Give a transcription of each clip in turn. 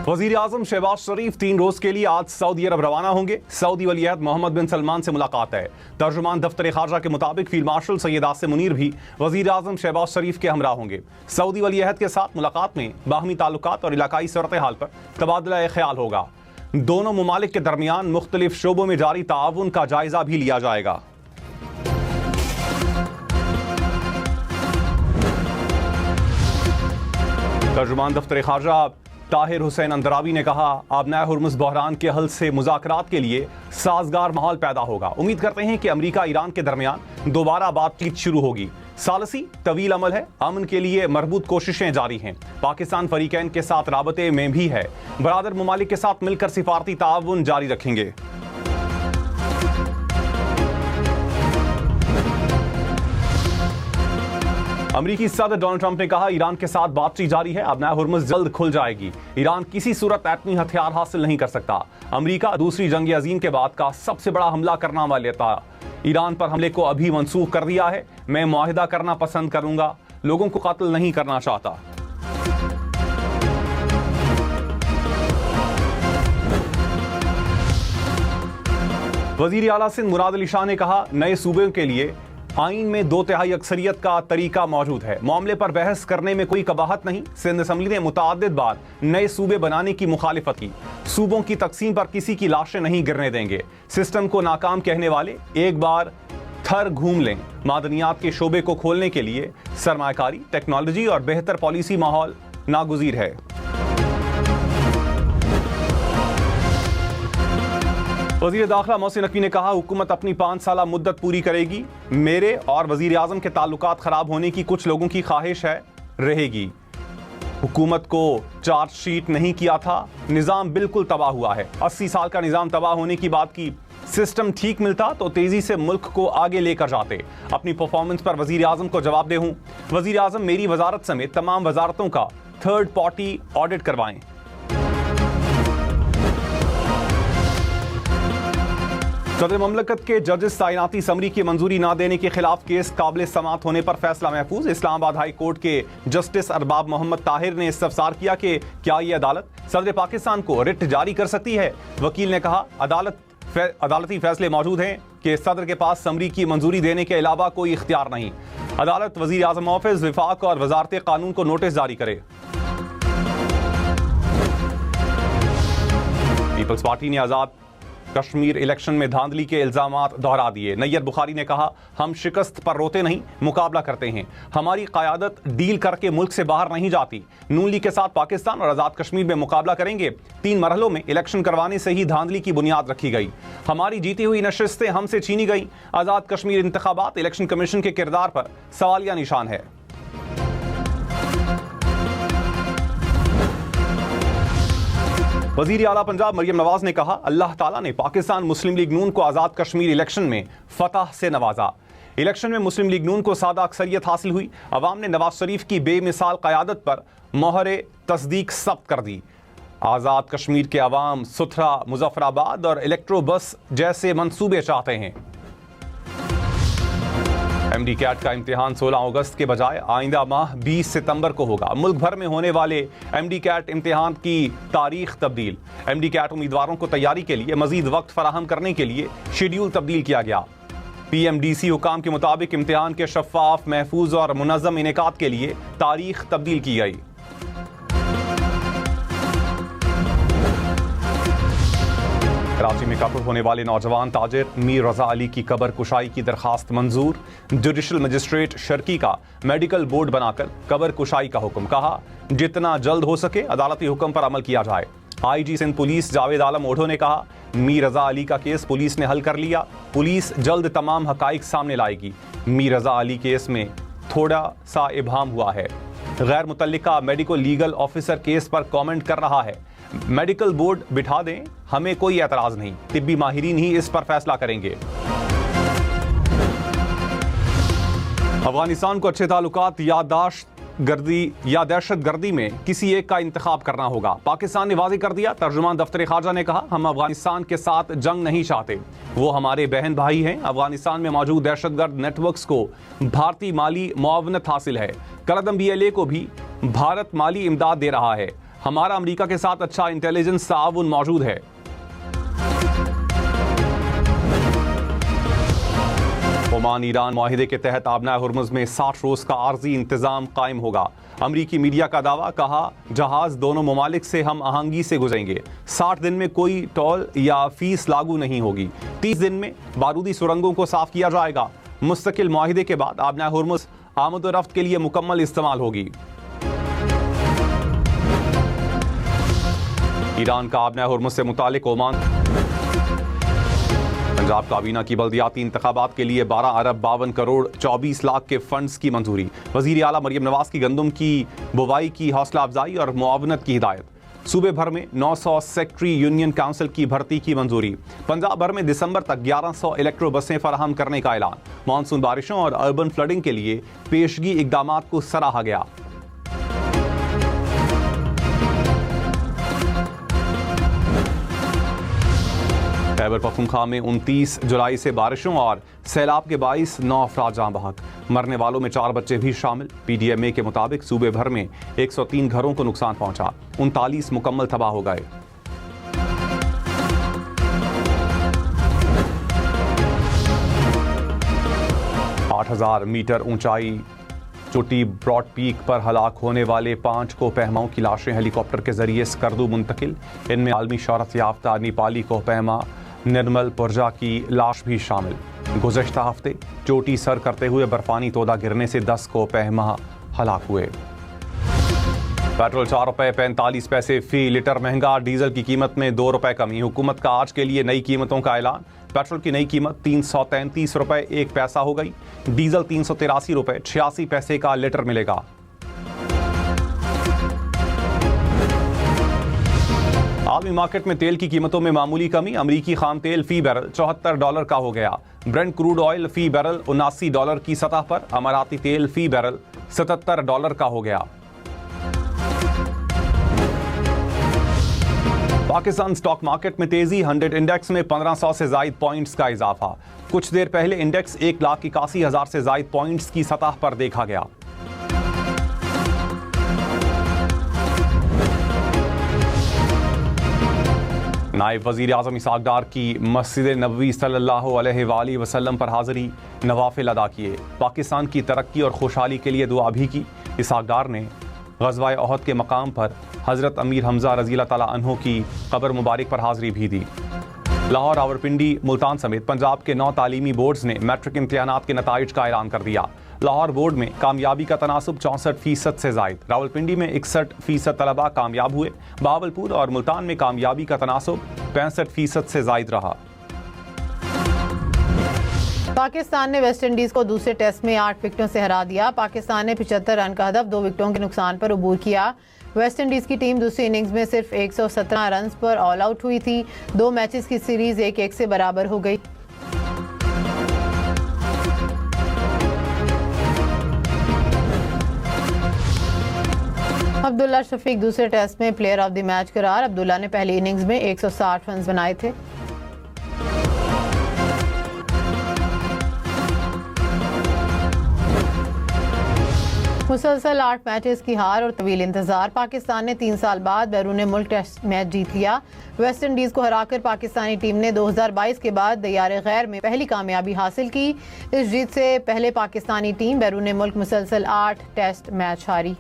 वजीर आजम शहबाज शरीफ 3 रोज के लिए आज सऊदी अरब रवाना होंगे। सऊदी वलीअहद मोहम्मद बिन सलमान से मुलाकात है। तर्जुमान दफ्तर खारजा के मुताबिक फील्ड मार्शल सैयद आसिम मुनीर भी वजीर आजम शहबाज शरीफ के हमरा होंगे। सऊदी वलीअहद के साथ मुलाकात में बाहमी ताल्लुकात और इलाकाई सूरत हाल पर तबादला ख्याल होगा। दोनों मुमालिक के दरमियान मुख्तलिफ शोबों में जारी ताउन का जायजा भी लिया जाएगा। तर्जुमान दफ्तर खारजा ताहिर हुसैन अंदरावी ने कहा, आबनाए हुर्मुज़ बहरान के हल से मुज़ाकरात के लिए साजगार माहौल पैदा होगा। उम्मीद करते हैं कि अमरीका ईरान के दरमियान दोबारा बातचीत शुरू होगी। सालसी तवील अमल है, अमन के लिए मरबूत कोशिशें जारी हैं। पाकिस्तान फरीकैन के साथ राबते में भी है। बरादर मुमालिक के साथ मिलकर सिफारती ताउन जारी रखेंगे। अमरीकी सदर डोनाल्ड ट्रंप ने कहा, ईरान के साथ बातचीत जारी है, आबनाए हुर्मुज़ जल्द खुल जाएगी। ईरान किसी सूरत एटमी हथियार हासिल नहीं कर सकता। अमरीका दूसरी जंग अजीम के बाद का सबसे बड़ा हमला करने वाले था। ईरान पर हमले को अभी मंसूख कर दिया है। मैं मुआहिदा करना पसंद करूंगा, लोगों को कत्ल नहीं करना चाहता। वजीर आला सिंध मुराद अली शाह ने कहा, नए सूबे के लिए आइन में 2/3 अक्सरियत का तरीका मौजूद है। मामले पर बहस करने में कोई कबाहत नहीं। सिंध असम्बली ने मुतअद्दिद बार नए सूबे बनाने की मुखालिफत की। सूबों की तकसीम पर किसी की लाशें नहीं गिरने देंगे। सिस्टम को नाकाम कहने वाले एक बार थर घूम लें। मादनियात के शोबे को खोलने के लिए सरमायाकारी, टेक्नोलॉजी और बेहतर पॉलिसी माहौल नागुज़ीर है। वज़ीर दाखिला मोहसिन नकवी ने कहा, हुकूमत अपनी 5 साला मुद्दत पूरी करेगी। मेरे और वज़ीर आज़म के ताल्लुकात ख़राब होने की कुछ लोगों की ख्वाहिश है, रहेगी। हुकूमत को चार्जशीट नहीं किया था, निज़ाम बिल्कुल तबाह हुआ है। 80 साल का निज़ाम तबाह होने की बात की। सिस्टम ठीक मिलता तो तेज़ी से मुल्क को आगे लेकर जाते। अपनी परफॉर्मेंस पर वज़ीर आज़म को जवाबदेह हूँ। वज़ीर आज़म मेरी वजारत समेत तमाम वजारतों का थर्ड पार्टी ऑडिट करवाएं। सदर ममलकत के जजेस तायनाती समरी की मंजूरी न देने के खिलाफ केस काबिल समात होने पर फैसला महफूज। इस्लामाबाद हाई कोर्ट के जस्टिस अरबाब मोहम्मद ताहिर ने इस्तफसार किया कि क्या ये अदालत सदर पाकिस्तान को रिट जारी कर सकती है। वकील ने कहा, अदालती फैसले मौजूद हैं कि सदर के पास समरी की मंजूरी देने के अलावा कोई इख्तियार नहीं। अदालत वजीर आजम ऑफिस, विफाक और वजारत कानून को नोटिस जारी करे। पीपल्स पार्टी ने आजाद कश्मीर इलेक्शन में धांधली के इल्जामात दोहरा दिए। नैयर बुखारी ने कहा, हम शिकस्त पर रोते नहीं, मुकाबला करते हैं। हमारी क़यादत डील करके मुल्क से बाहर नहीं जाती। नून लीग के साथ पाकिस्तान और आज़ाद कश्मीर में मुकाबला करेंगे। 3 मरहलों में इलेक्शन करवाने से ही धांधली की बुनियाद रखी गई। हमारी जीती हुई नशिस्तें हमसे छीनी गई। आज़ाद कश्मीर इंतखाबात इलेक्शन कमीशन के किरदार पर सवालिया निशान है। वज़ीर आला पंजाब मरियम नवाज ने कहा, अल्लाह ताला ने पाकिस्तान मुस्लिम लीग नून को आज़ाद कश्मीर इलेक्शन में फतह से नवाजा। इलेक्शन में मुस्लिम लीग नून को सादा अक्सरियत हासिल हुई। अवाम ने नवाज शरीफ की बेमिसाल क़यादत पर मोहर तस्दीक सब्त कर दी। आज़ाद कश्मीर के अवाम सुथरा, मुजफ्फराबाद और इलेक्ट्रो बस जैसे मंसूबे चाहते हैं। MD कैट का इम्तिहान 16 अगस्त के बजाय आइंदा माह 20 सितंबर को होगा। मुल्क भर में होने वाले MD कैट इम्तिहान की तारीख तब्दील। MD कैट उम्मीदवारों को तैयारी के लिए मजीद वक्त फराहम करने के लिए शेड्यूल तब्दील किया गया। PMDC हुकाम के मुताबिक इम्तिहान के शफाफ, महफूज और मुनज़्ज़म इनेकात के लिए तारीख तब्दील की गई। कराची में कत्ल होने वाले नौजवान ताजिर मीर रजा अली की कबर कुशाई की दरखास्त मंजूर। जुडिशल मजिस्ट्रेट शर्की का मेडिकल बोर्ड बनाकर कबर कुशाई का हुक्म। कहा, जितना जल्द हो सके अदालती हुक्म पर अमल किया जाए। IG सिंध पुलिस जावेद आलम ओढ़ो ने कहा, मीर रजा अली का केस पुलिस ने हल कर लिया। पुलिस जल्द तमाम हकाइक सामने लाएगी। मीर रजा अली केस में थोड़ा सा इबहम हुआ है। गैर मुतल्लिका मेडिकल लीगल ऑफिसर केस पर कमेंट कर रहा है। मेडिकल बोर्ड बिठा दें, हमें कोई एतराज नहीं। तिब्बी माहिरीन ही इस पर फैसला करेंगे। अफगानिस्तान को अच्छे ताल्लुकात या दहशत गर्दी में किसी एक का इंतखाब करना होगा। पाकिस्तान ने वाज़ेह कर दिया। तर्जुमान दफ्तर खारजा ने कहा, हम अफगानिस्तान के साथ जंग नहीं चाहते, वो हमारे बहन भाई हैं। अफगानिस्तान में मौजूद दहशतगर्द नेटवर्क्स को भारतीय माली मुआवनत हासिल है। करदम BLA को भी भारत माली इमदाद दे रहा है। हमारा अमेरिका के साथ अच्छा इंटेलिजेंस ताउन मौजूद है। ओमान ईरान मुआहिदे के तहत आबना हुर्मुज़ में 60 रोज का आर्जी इंतजाम कायम होगा। अमरीकी मीडिया का दावा, कहा जहाज दोनों ममालिक से हम आहंगी से गुजरेंगे। 60 दिन में कोई टोल या फीस लागू नहीं होगी। 30 दिन में बारूदी सुरंगों को साफ किया जाएगा। मुस्तकिल मुआहिदे के बाद आबना हुर्मुज़ आमद और रफ्त के लिए मुकम्मल इस्तेमाल होगी। ईरान का आबना हुर्मुज़ से मुतालिक ओमान। पंजाब काबीना की बल्दियाती इंतखाबात के लिए 12 अरब 52 करोड़ 24 लाख के फंड्स की मंजूरी। वज़ीर आला मरियम नवाज की गंदम की बुवाई की हौसला अफजाई और मुआवनत की हिदायत। सूबे भर में 900 सेक्रेटरी यूनियन काउंसिल की भर्ती की मंजूरी। पंजाब भर में दिसंबर तक 1100 इलेक्ट्रो बसें फराहम करने का ऐलान। मानसून बारिशों और अर्बन फ्लडिंग के लिए पेशगी इकदामात को सराहा गया। खैबर पख्तूनख्वा में 29 जुलाई से बारिशों और सैलाब के बाइस 9 अफराद जाँ बहक। मरने वालों में 4 बच्चे भी शामिल। PDMA के मुताबिक सूबे भर में 103 घरों को नुकसान पहुंचा। 39 मुकम्मल तबाह हो गए। आठ 8,000 मीटर ऊंचाई चोटी ब्रॉड पीक पर हलाक होने वाले 5 कोहपहमाओं की लाशें हेलीकॉप्टर के जरिए स्कर्दू मुंतकिल। इनमें आलमी शोहरत याफ्ता नेपाली कोहपहमा निर्मल पुरजा की लाश भी शामिल। गुज़श्ता हफ्ते चोटी सर करते हुए बर्फानी तोदा गिरने से 10 कोहपहमा हलाक हुए। पेट्रोल 4 रुपये 45 पैसे फी लीटर महंगा। डीजल की कीमत में 2 रुपये कमी। हुकूमत का आज के लिए नई कीमतों का ऐलान। पेट्रोल की नई कीमत 333 रुपये 1 पैसा हो गई। डीजल 383 रुपये 86 पैसे का लीटर मिलेगा। आलमी मार्केट में तेल की कीमतों में मामूली कमी। अमरीकी खाम तेल फी बैरल $74 का हो गया। ब्रेंट क्रूड ऑयल फी बैरल $79 की सतह पर। अमाराती तेल फी बैरल $77 का हो गया। पाकिस्तान स्टॉक मार्केट में तेजी। 100 इंडेक्स में 1500 से जायद पॉइंट्स का इजाफा। कुछ देर पहले इंडेक्स 1,81,000 से जायद पॉइंट्स की सतह पर देखा गया। नायब वजीर आजम इसहाक डार की मस्जिद नबवी सल्लल्लाहु अलैहि वसल्लम पर हाजिरी। नवाफिल अदा किए। पाकिस्तान की तरक्की और खुशहाली के लिए दुआ भी की। इसहाक डार ने ग़ज़वा ओहद के मकाम पर हज़रत अमीर हमज़ा रज़ी अल्लाह तआला अन्हु की कब्र मुबारक पर हाज़िरी भी दी। लाहौर, रावलपिंडी, मुल्तान समेत पंजाब के 9 तालीमी बोर्ड्स ने मैट्रिक इम्तिहानात के नताइज का ऐलान कर दिया। लाहौर बोर्ड में कामयाबी का तनासुब 64% से जायद। रावलपिंडी में 61% तलबा कामयाब हुए। बहावलपुर और मुल्तान में कामयाबी का तनासुब 65% से जायद रहा। पाकिस्तान ने वेस्ट इंडीज को दूसरे टेस्ट में 8 विकेटों से हरा दिया। पाकिस्तान ने 75 रन का हदफ 2 विकेटों के नुकसान पर अबूर किया। वेस्ट इंडीज की टीम दूसरी इनिंग्स में सिर्फ 117 रन पर ऑल आउट हुई थी। 2 मैचेस की सीरीज 1-1 से बराबर हो गई। अब्दुल्ला शफीक दूसरे टेस्ट में प्लेयर ऑफ द मैच करार। अब्दुल्ला ने पहली इनिंग्स में 160 रन बनाए थे। मुसलसल 8 मैचेस की हार और तवील इंतजार। पाकिस्तान ने 3 साल बाद बैरून मुल्क टेस्ट मैच जीत लिया। वेस्ट इंडीज को हराकर पाकिस्तानी टीम ने 2022 के बाद दयारे गैर में पहली कामयाबी हासिल की। इस जीत से पहले पाकिस्तानी टीम बैरून मुल्क मुसलसल 8 टेस्ट मैच हारी।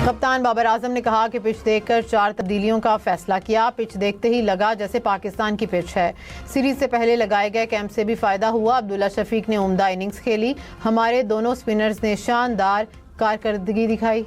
कप्तान बाबर आजम ने कहा कि पिच देखकर 4 तब्दीलियों का फैसला किया। पिच देखते ही लगा जैसे पाकिस्तान की पिच है। सीरीज से पहले लगाए गए कैंप से भी फायदा हुआ। अब्दुल्ला शफीक ने उम्दा इनिंग्स खेली। हमारे दोनों स्पिनर्स ने शानदार कारकर्दगी दिखाई।